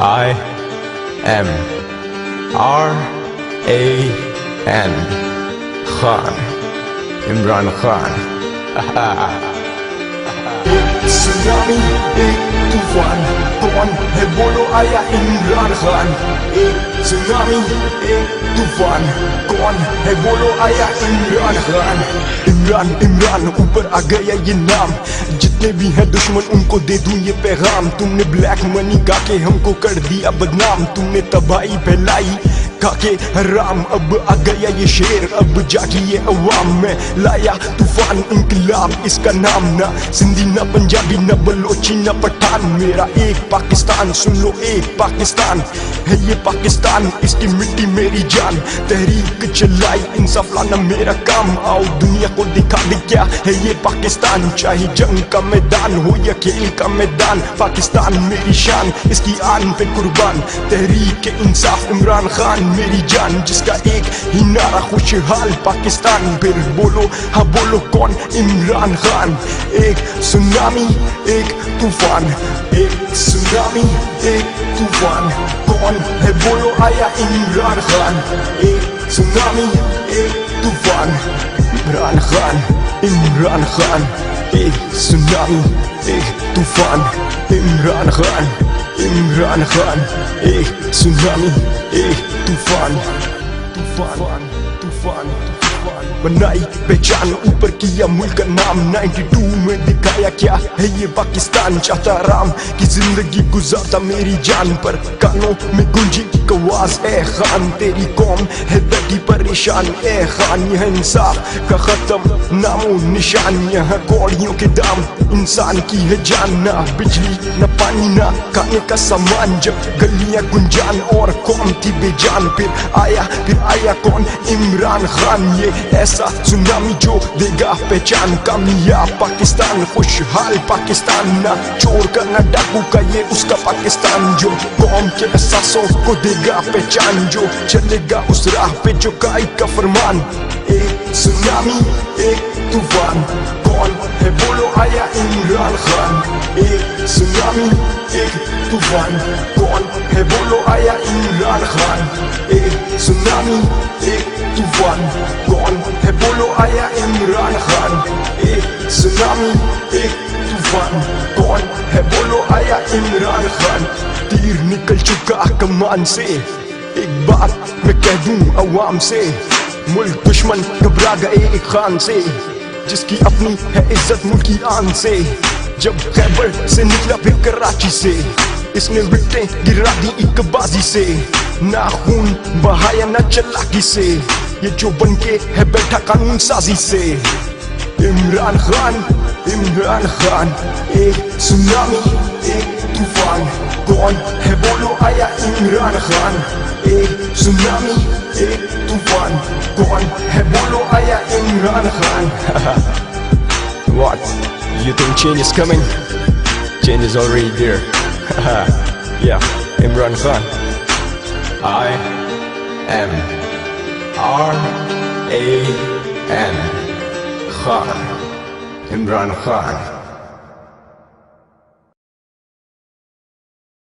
I am R-A-N Khan, Imran Khan. Tsunami एक तूफान, कौन है बोलो आया इमरान खान। एक सुनामी एक तूफान, कौन है बोलो आया इमरान खान। इमरान इमरान ऊपर आ गया ये नाम, जितने भी हैं दुश्मन उनको दे दूं ये पैगाम। तुमने ब्लैक मनी गा के हमको कर दिया बदनाम, तुमने तबाही फैलाई खाके हराम। अब आ गया ये शेर, अब जागी ये अवाम में लाया तूफान इंकलाब इसका नाम। ना सिंधी ना पंजाबी ना बलोची ना पठान, मेरा एक पाकिस्तान सुन लो एक पाकिस्तान है ये पाकिस्तान, इसकी मिट्टी मेरी जान। तहरीक चलाई इंसाफ लाना मेरा काम, आओ दुनिया को दिखा दे क्या है ये पाकिस्तान। चाहे जंग का मैदान हो या खेल का मैदान, पाकिस्तान मेरी शान इसकी आन पे कुर्बान। तहरीक इंसाफ इमरान खान मेरी जान, जिसका एक ही नारा खुशहाल पाकिस्तान। फिर बोलो हाँ बोलो कौन इमरान खान। एक सुनामी एक तूफान, एक सुनामी एक तूफान, कौन है बोलो आया इमरान खान। एक सुनामी एक तूफान, इमरान खान इमरान खान। एक सुनामी एक तूफान, इमरान खान इमरान खान। एक सुनामी एक तूफान, तूफान तूफान तूफान। बनाई पहचान ऊपर किया मुल्क का नाम, 92 में दिखाया क्या है ये पाकिस्तान। चाहता राम की जिंदगी गुजारता मेरी जान पर, कानों में गुंजी आवाज ए खान। तेरी कौम है बैठी परेशान ए खान, यह इंसाफ का खत्म नामो निशान। यहाँ कौड़ियों के दाम इंसान की है जान, ना बिजली ना पानी ना खाने का सामान। जब गलियां गुंजान और कौम थी बेजान, फिर आया कौन इमरान खान। ये ऐसा सुनामी जो देगा पहचान, कामयाब पाकिस्तान खुशहाल पाकिस्तान। ना चोर का ना डाकू का ये उसका पाकिस्तान, जो कौम के एहसासों को देगा पहचान। जो चलेगा उस राह पे जो कायद का फरमान। एक सुनामी एक तूफान, कौन है बोलो आया इमरान खान। एक सुनामी एक तूफान, कौन है बोलो आया इमरान खान। एक सुनामी एक तूफान, कौन है बोलो आया इमरान खान। एक सुनामी एक तूफान, कौन है बोलो आया इमरान खान। तीर निकल चुका कमान से, एक बात मैं कह दूं अवाम से। मुल्क दुश्मन घबरा गए एक खान से, जिसकी अपनी है इज्जत मुल्क की आन से। जब खैबर से निकला फिर कराची से, इसने विकटें गिरा दी एक बाजी से। ना खून बहाया ना चालाकी से, ये जो बनके है बैठा कानून साजी से। इमरान खान इमरान खान। एक सुनामी एक तूफान, कौन है बोलो आया इमरान खान। एक सुनामी एक तूफान, कौन है बोलो आया Imran Khan. What? You think change is coming? Change is already there. Yeah, Imran Khan. I am R-A-N Khan, Imran Khan.